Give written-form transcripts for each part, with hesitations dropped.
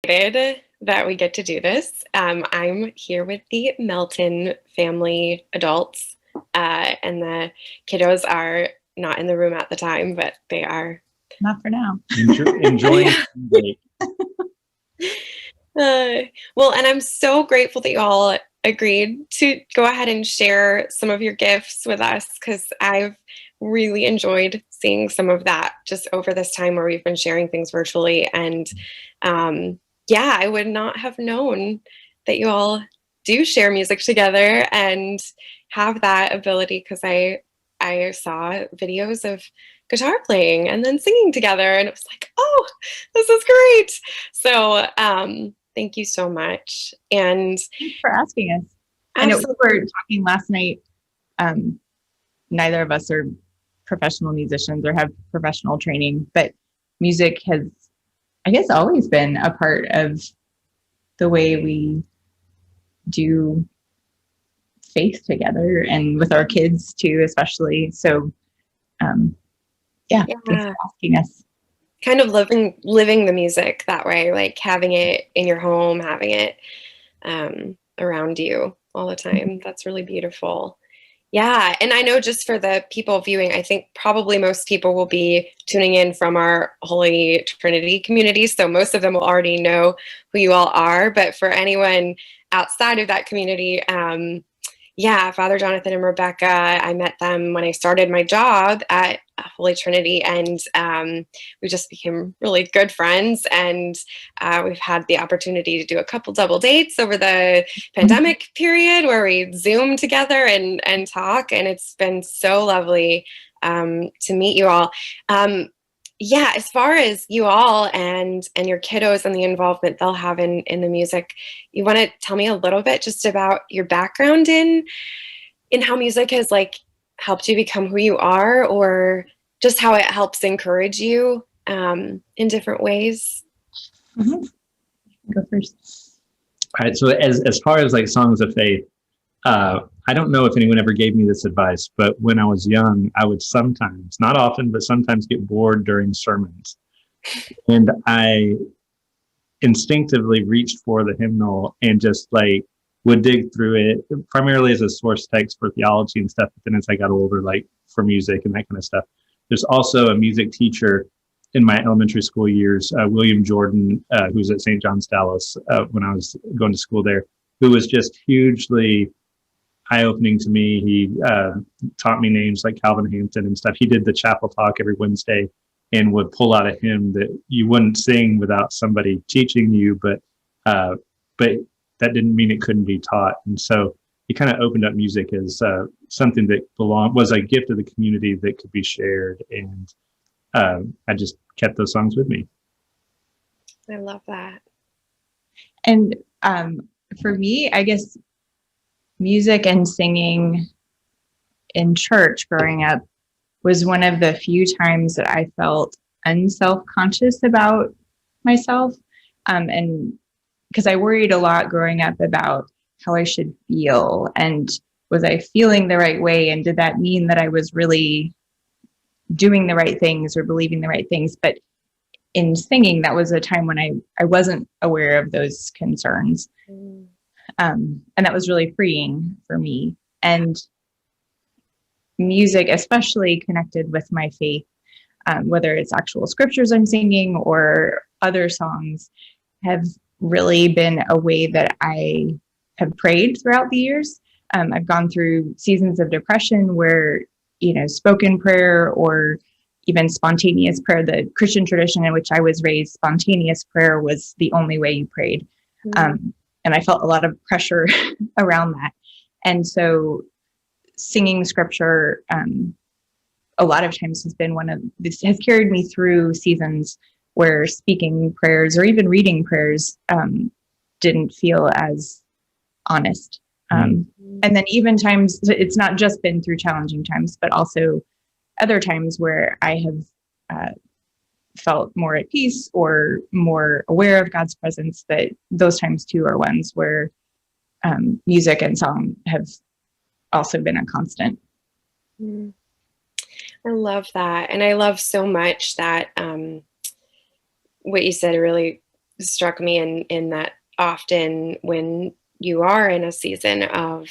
excited that we get to do this. I'm here with the Melton family adults, and the kiddos are not in the room at the time, but they are. Not for now. Enjoying. Well, and I'm so grateful that you all agreed to go ahead and share some of your gifts with us, because I've really enjoyed seeing some of that just over this time where we've been sharing things virtually. And yeah, I would not have known that you all do share music together and have that ability, because I saw videos of guitar playing and then singing together, and it was like, oh, this is great. So thank you so much. And thanks for asking us. I know we were talking last night. Neither of us are professional musicians or have professional training, but music has, I guess, always been a part of the way we do faith together, and with our kids too, especially. So yeah, thanks for asking us. Kind of living the music that way, like having it in your home, having it around you all the time. That's really beautiful. Yeah, and I know, just for the people viewing, I think probably most people will be tuning in from our Holy Trinity community, so most of them will already know who you all are. But for anyone outside of that community, yeah, Father Jonathan and Rebekah, I met them when I started my job at Holy Trinity, and we just became really good friends, and we've had the opportunity to do a couple double dates over the pandemic period where we Zoom together and talk, and it's been so lovely to meet you all. Yeah, as far as you all and your kiddos and the involvement they'll have in the music, you want to tell me a little bit just about your background in how music has helped you become who you are, or just how it helps encourage you in different ways? Mm-hmm. Go first. All right. So as far as songs of faith, I don't know if anyone ever gave me this advice, but when I was young, I would sometimes, not often, but sometimes get bored during sermons. And I instinctively reached for the hymnal and just would dig through it, primarily as a source text for theology and stuff. But then as I got older, for music and that kind of stuff. There's also a music teacher in my elementary school years, William Jordan, who's at St. John's Dallas when I was going to school there, who was just hugely eye-opening to me. He taught me names like Calvin Hampton and stuff. He did the chapel talk every Wednesday and would pull out a hymn that you wouldn't sing without somebody teaching you, but that didn't mean it couldn't be taught. And so he kind of opened up music as something that was a gift of the community that could be shared, and I just kept those songs with me. I love that. And for me, I guess music and singing in church growing up was one of the few times that I felt unself-conscious about myself. And because I worried a lot growing up about how I should feel, and was I feeling the right way, and did that mean that I was really doing the right things or believing the right things? But in singing, that was a time when I wasn't aware of those concerns. And that was really freeing for me. And music, especially connected with my faith, whether it's actual scriptures I'm singing or other songs, have really been a way that I have prayed throughout the years. I've gone through seasons of depression where, spoken prayer or even spontaneous prayer, the Christian tradition in which I was raised, spontaneous prayer was the only way you prayed. And I felt a lot of pressure around that. And so singing scripture a lot of times has carried me through seasons where speaking prayers or even reading prayers didn't feel as honest. And then even times, it's not just been through challenging times, but also other times where I have felt more at peace or more aware of God's presence, that those times too are ones where music and song have also been a constant. I love that. And I love so much that what you said really struck me in that often when you are in a season of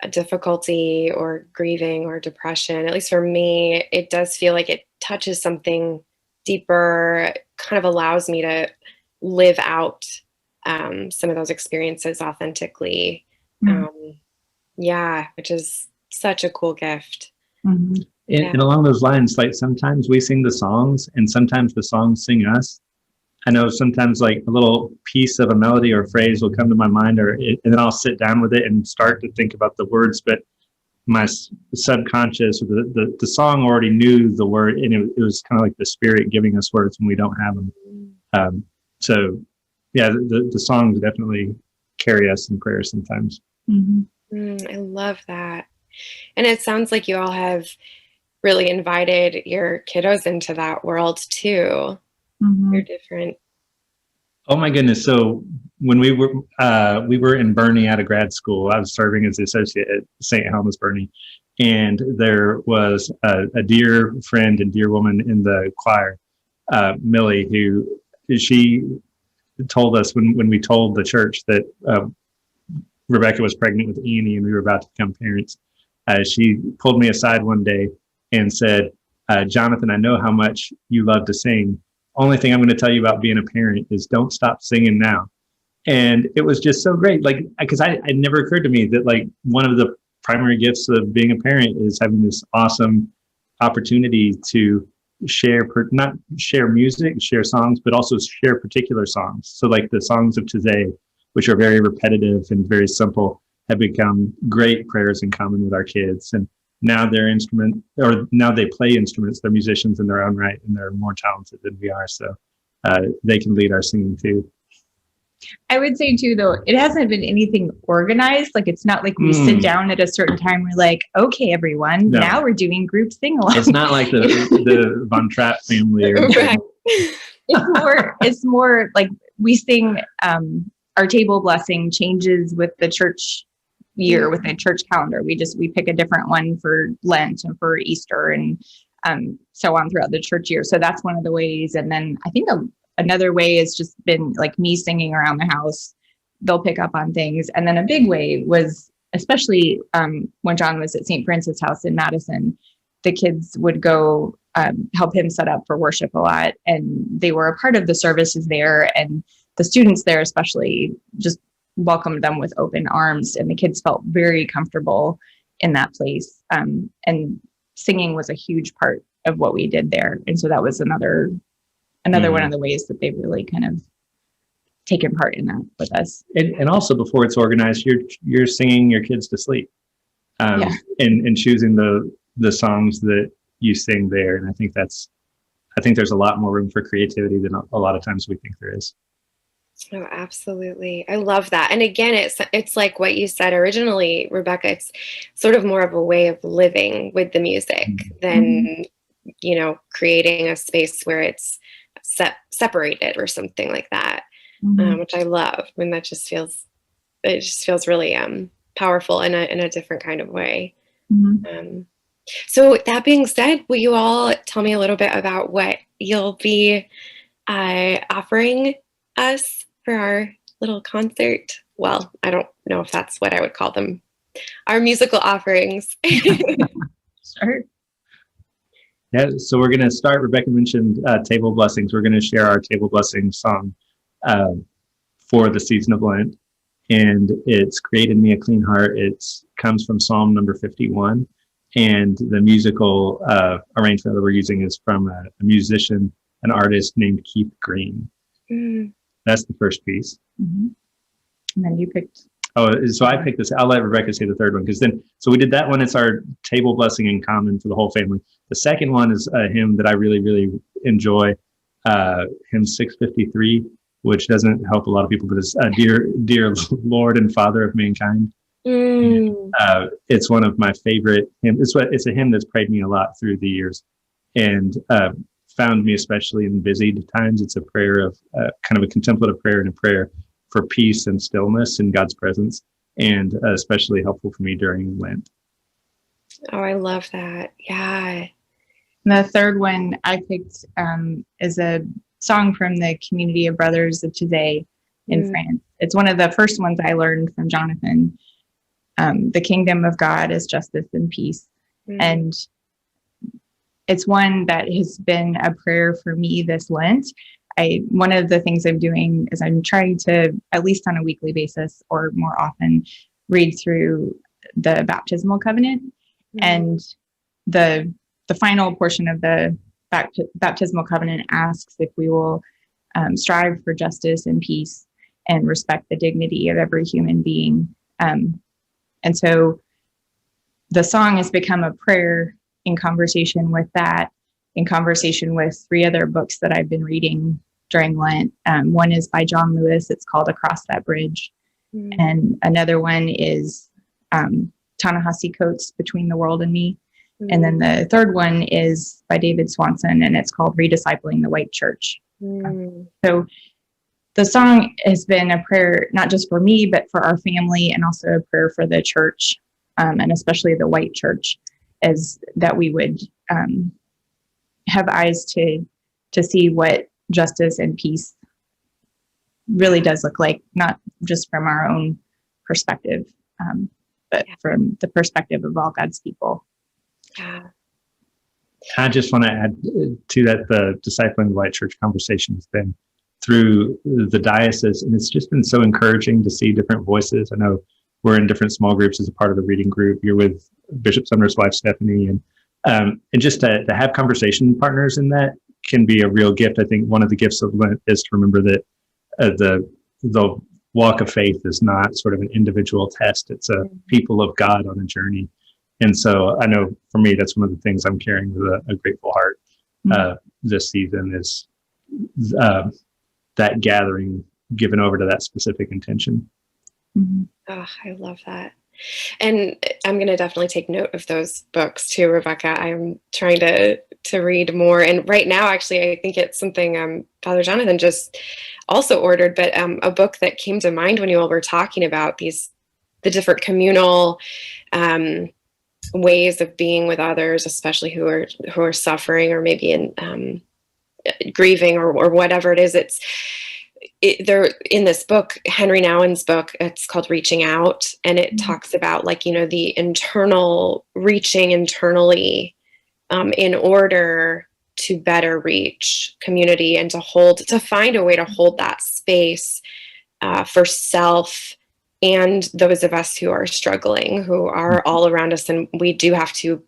a difficulty or grieving or depression, at least for me, it does feel like it touches something deeper, kind of allows me to live out some of those experiences authentically. Mm-hmm. Yeah, which is such a cool gift. Mm-hmm. And along those lines, like sometimes we sing the songs and sometimes the songs sing us. I know sometimes like a little piece of a melody or phrase will come to my mind, and then I'll sit down with it and start to think about the words, but my subconscious, the song already knew the word, and it was kind of like the Spirit giving us words when we don't have them. So yeah, the songs definitely carry us in prayer sometimes. I love that. And it sounds like you all have really invited your kiddos into that world too. They're different. Oh my goodness. So when we were in Bernie out of grad school, I was serving as the associate at St. Helens Bernie. And there was a dear friend and dear woman in the choir, Millie, who she told us when we told the church that Rebekah was pregnant with Annie and we were about to become parents. She pulled me aside one day and said, Jonathan, I know how much you love to sing. Only thing I'm going to tell you about being a parent is don't stop singing now. And it was just so great. Like, because it never occurred to me that like one of the primary gifts of being a parent is having this awesome opportunity to not share music, share songs, but also share particular songs. So like the songs of today, which are very repetitive and very simple, have become great prayers in common with our kids. And now now they play instruments. They're musicians in their own right, and they're more talented than we are. So they can lead our singing too. I would say too, though, it hasn't been anything organized. Like it's not like we sit down at a certain time. We're like, okay, everyone, now we're doing group sing along. It's not like the Von Trapp family. It's more like we sing. Our table blessing changes with the church year, with the church calendar. We pick a different one for Lent and for Easter and so on throughout the church year. So that's one of the ways. And then I think another way has just been like me singing around the house. They'll pick up on things. And then a big way was, especially when John was at St. Francis House in Madison, the kids would go help him set up for worship a lot. And they were a part of the services there. And the students there especially just welcomed them with open arms. And the kids felt very comfortable in that place. And singing was a huge part of what we did there. And so that was another one of the ways that they've really kind of taken part in that with us. And also before it's organized, you're singing your kids to sleep and choosing the songs that you sing there. And I think there's a lot more room for creativity than a lot of times we think there is. Oh, absolutely. I love that. And again, it's like what you said originally, Rebekah, it's sort of more of a way of living with the music than, creating a space where it's separated or something like that, which I love. I mean, it just feels really powerful in a different kind of way. So that being said, will you all tell me a little bit about what you'll be offering us for our little concert? Well, I don't know if that's what I would call them. Our musical offerings. Sure. Yeah, so we're going to start. Rebekah mentioned table blessings. We're going to share our table blessing song for the season of Lent. And it's Created Me a Clean Heart. It comes from Psalm number 51. And the musical arrangement that we're using is from a musician, an artist named Keith Green. That's the first piece. And then you picked. Oh, so I picked this. I'll let Rebekah say the third one so we did that one. It's our table blessing in common for the whole family. The second one is a hymn that I really, really enjoy, hymn 653, which doesn't help a lot of people, but it's Dear Lord and Father of Mankind. It's one of my favorite hymns. It's a hymn that's prayed me a lot through the years and found me especially in busy times. It's a prayer of kind of a contemplative prayer and a prayer for peace and stillness in God's presence, and especially helpful for me during Lent. Oh, I love that. Yeah. And the third one I picked is a song from the community of brothers of today in France. It's one of the first ones I learned from Jonathan. The kingdom of God is justice and peace. And it's one that has been a prayer for me this Lent. One of the things I'm doing is I'm trying to, at least on a weekly basis or more often, read through the baptismal covenant. And the final portion of the baptismal covenant asks if we will strive for justice and peace and respect the dignity of every human being. And so the song has become a prayer in conversation with that, in conversation with 3 other books that I've been reading during Lent. One is by John Lewis. It's called Across That Bridge. And another one is Ta-Nehisi Coates' Between the World and Me. And then the third one is by David Swanson, and it's called Rediscipling the White Church. So the song has been a prayer, not just for me, but for our family, and also a prayer for the church, and especially the white church, as that we would have eyes to see what justice and peace really does look like, not just from our own perspective, but from the perspective of all God's people. I just want to add to that, the Discipling the White Church conversation has been through the diocese, and it's just been so encouraging to see different voices. I know we're in different small groups as a part of the reading group. You're with Bishop Sumner's wife, Stephanie, and just to have conversation partners in that can be a real gift. I think one of the gifts of Lent is to remember that the walk of faith is not sort of an individual test. It's a people of God on a journey. And so I know for me, that's one of the things I'm carrying with a grateful heart this season is that gathering given over to that specific intention. Oh, I love that. And I'm going to definitely take note of those books too, Rebekah. I'm trying to read more. And right now, actually, I think it's something Father Jonathan just also ordered, but a book that came to mind when you all were talking about the different communal ways of being with others, especially who are suffering or maybe in grieving or whatever it is. They're in this book, Henry Nouwen's book. It's called Reaching Out, and it talks about the internal reaching internally in order to better reach community and to find a way to hold that space for self and those of us who are struggling, who are all around us. And we do have to,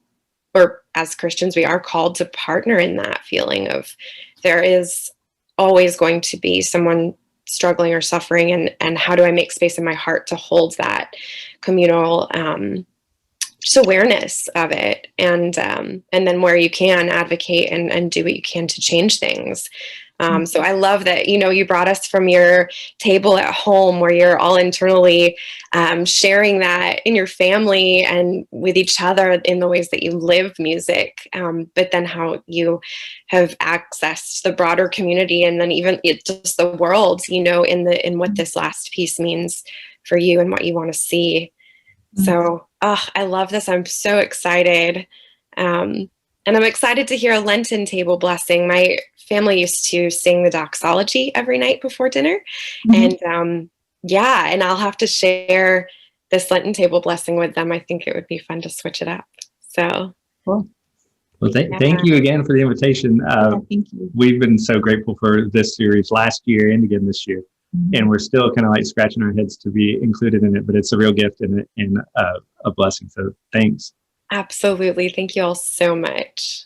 or as Christians, we are called to partner in that feeling of there is always going to be someone struggling or suffering, and how do I make space in my heart to hold that communal just awareness of it, and then where you can advocate and do what you can to change things. So I love that, you brought us from your table at home where you're all internally sharing that in your family and with each other in the ways that you live music, but then how you have accessed the broader community and then even just the world, in what this last piece means for you and what you want to see. So, I love this. I'm so excited. And I'm excited to hear a Lenten table blessing. My family used to sing the doxology every night before dinner. And and I'll have to share this Lenten table blessing with them. I think it would be fun to switch it up. So cool. Well, thank you again for the invitation. Thank you. We've been so grateful for this series last year and again this year. And we're still kind of scratching our heads to be included in it, but it's a real gift and a blessing. So thanks. Absolutely. Thank you all so much.